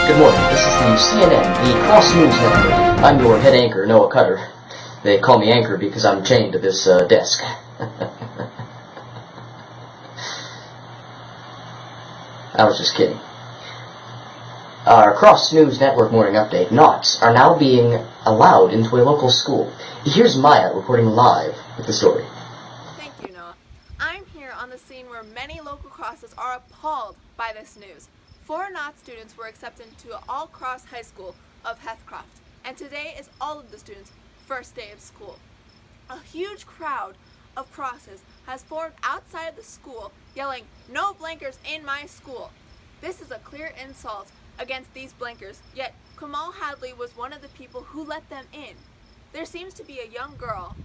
Good morning. This is the CNN, the Cross News Network. I'm your head anchor, Noah Cutter. They call me Anchor because I'm chained to this desk. I was just kidding. Our Cross News Network morning update. Naughts are now being allowed into a local school. Here's Maya reporting live with the story. Thank you, Noah. I'm here on the scene where many local crosses are appalled by this news. 4 Naught students were accepted to All Cross High School of Heathcroft, and today is all of the students' first day of school. A huge crowd of crosses has formed outside of the school, yelling, "No blankers in my school!" This is a clear insult against these blankers, yet Kamal Hadley was one of the people who let them in. There seems to be a young girl,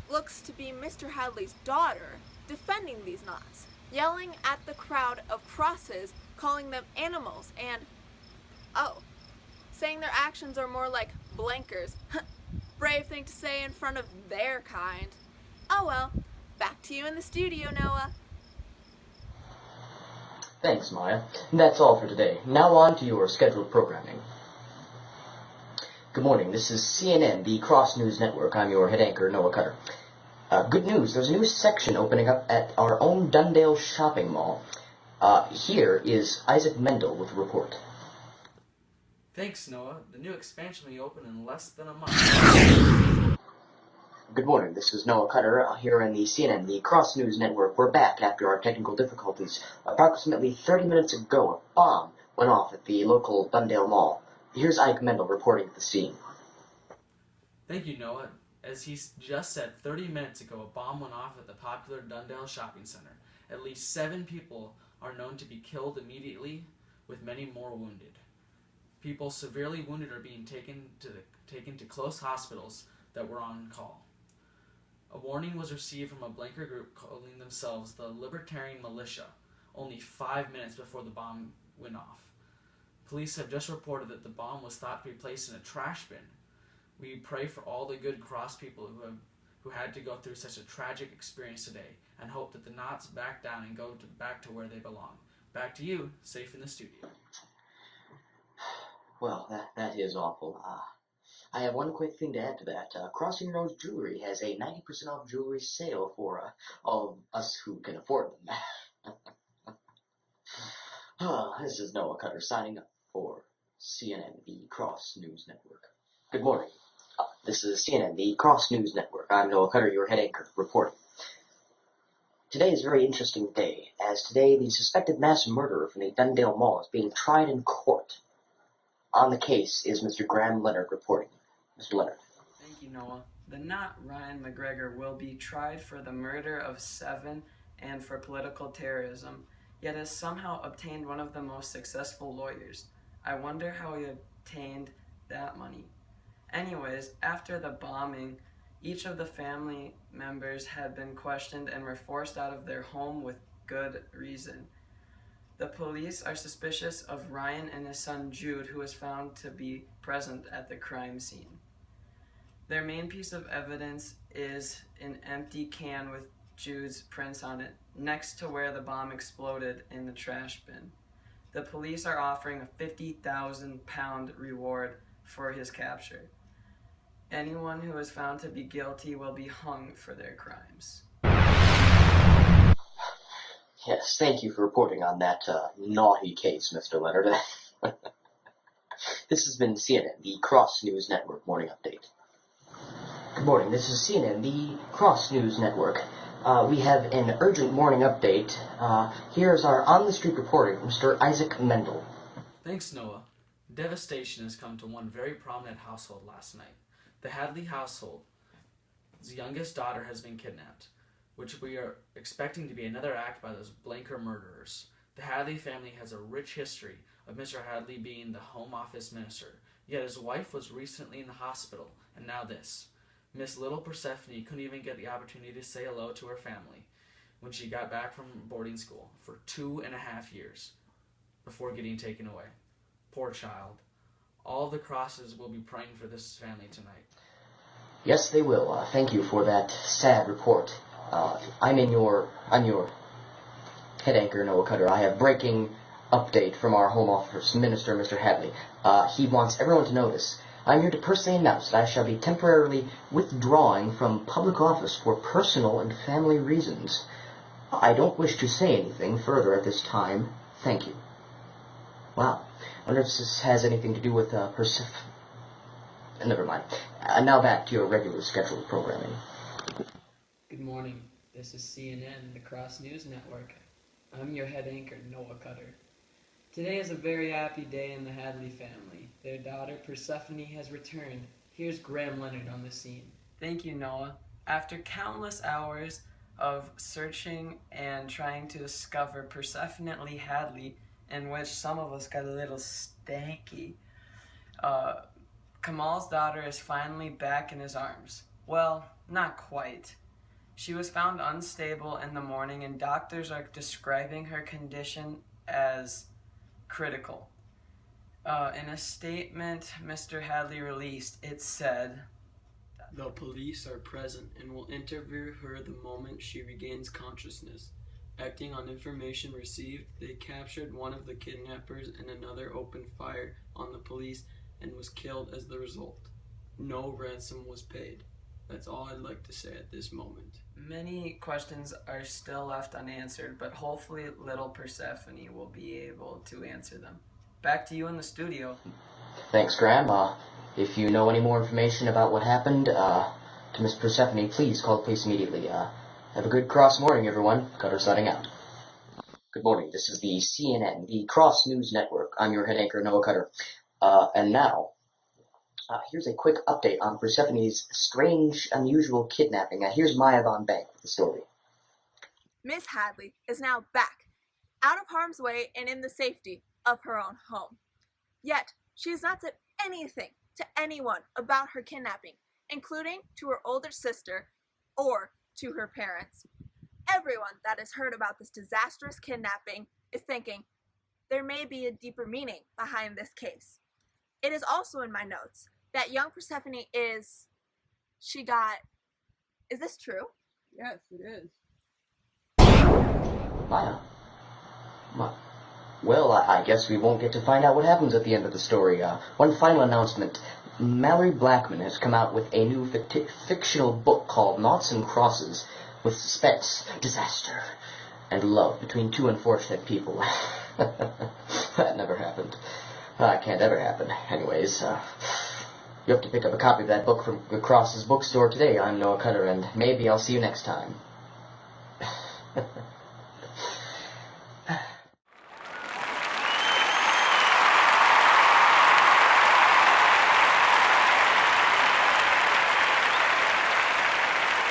looks to be Mr. Hadley's daughter, defending these knots, yelling at the crowd of crosses, calling them animals, and, saying their actions are more like blankers. Brave thing to say in front of their kind. Oh well, back to you in the studio, Noah. Thanks, Maya. That's all for today. Now on to your scheduled programming. Good morning. This is CNN, the Cross News Network. I'm your head anchor, Noah Cutter. Good news. There's a new section opening up at our own Dundale shopping mall. Here is Isaac Mendel with a report. Thanks, Noah. The new expansion will be open in less than a month. Good morning. This is Noah Cutter here in the CNN, the Cross News Network. We're back after our technical difficulties. Approximately 30 minutes ago, a bomb went off at the local Dundale Mall. Here's Ike Mendel reporting at the scene. Thank you, Noah. As he just said 30 minutes ago, a bomb went off at the popular Dundale Shopping Center. At least 7 people are known to be killed immediately, with many more wounded. People severely wounded are being taken to close hospitals that were on call. A warning was received from a blanker group calling themselves the Libertarian Militia only 5 minutes before the bomb went off. Police have just reported that the bomb was thought to be placed in a trash bin. We pray for all the good cross people who had to go through such a tragic experience today, and hope that the knots back down and go back to where they belong. Back to you, safe in the studio. Well, that is awful. I have one quick thing to add to that. Crossing Roads Jewelry has a 90% off jewelry sale for all of us who can afford them. This is Noah Cutter signing up for CNN, the Cross News Network. Good morning. This is CNN, the Cross News Network. I'm Noah Cutter, your head anchor, reporting. Today is a very interesting day, as today the suspected mass murderer from the Dundale Mall is being tried in court. On the case is Mr. Graham Leonard reporting. Mr. Leonard. Thank you, Noah. The Knot Ryan McGregor will be tried for the murder of 7 and for political terrorism, yet has somehow obtained one of the most successful lawyers. I wonder how he obtained that money. Anyways, after the bombing, each of the family members had been questioned and were forced out of their home with good reason. The police are suspicious of Ryan and his son Jude, who was found to be present at the crime scene. Their main piece of evidence is an empty can with Jude's prints on it, next to where the bomb exploded in the trash bin. The police are offering a £50,000 reward for his capture. Anyone who is found to be guilty will be hung for their crimes. Yes, thank you for reporting on that naughty case, Mr. Leonard. This has been CNN, the Cross News Network morning update. Good morning, this is CNN, the Cross News Network. We have an urgent morning update. Here's our on-the-street reporter, Mr. Isaac Mendel. Thanks, Noah. Devastation has come to one very prominent household last night. The Hadley household's youngest daughter has been kidnapped, which we are expecting to be another act by those blanker murderers. The Hadley family has a rich history of Mr. Hadley being the Home Office minister, yet his wife was recently in the hospital, and now this. Miss Little Persephone couldn't even get the opportunity to say hello to her family when she got back from boarding school for 2.5 years before getting taken away. Poor child. All the crosses will be praying for this family tonight. Yes, they will. Thank you for that sad report. I'm your head anchor, Noah Cutter. I have breaking update from our Home Office Minister, Mr. Hadley. He wants everyone to know this. I'm here to personally announce that I shall be temporarily withdrawing from public office for personal and family reasons. I don't wish to say anything further at this time. Thank you. Wow. I wonder if this has anything to do with never mind. Now back to your regular scheduled programming. Good morning. This is CNN, the Cross News Network. I'm your head anchor, Noah Cutter. Today is a very happy day in the Hadley family. Their daughter, Persephone, has returned. Here's Graham Leonard on the scene. Thank you, Noah. After countless hours of searching and trying to discover Persephone Lee Hadley, in which some of us got a little stanky, Kamal's daughter is finally back in his arms. Well, not quite. She was found unstable in the morning, and doctors are describing her condition as critical. In a statement Mr. Hadley released, it said, "The police are present and will interview her the moment she regains consciousness. Acting on information received, they captured one of the kidnappers and another opened fire on the police and was killed as the result. No ransom was paid." That's all I'd like to say at this moment. Many questions are still left unanswered, but hopefully little Persephone will be able to answer them. Back to you in the studio. Thanks, Graham. If you know any more information about what happened to Miss Persephone, please call the police immediately. Have a good cross morning, everyone. Cutter signing out. Good morning. This is the CNN, the Cross News Network. I'm your head anchor, Noah Cutter. And now, here's a quick update on Persephone's strange, unusual kidnapping. Here's Maya Von Bank with the story. Miss Hadley is now back, out of harm's way and in the safety of her own home. Yet, she has not said anything to anyone about her kidnapping, including to her older sister or to her parents. Everyone that has heard about this disastrous kidnapping is thinking there may be a deeper meaning behind this case. It is also in my notes that young Persephone is this true? Yes, it is. Maya. Well, I guess we won't get to find out what happens at the end of the story. One final announcement. Mallory Blackman has come out with a new fictional book called Naughts and Crosses, with suspense, disaster, and love between two unfortunate people. That never happened. Can't ever happen. Anyways, you have to pick up a copy of that book from the Crosses bookstore today. I'm Noah Cutter, and maybe I'll see you next time.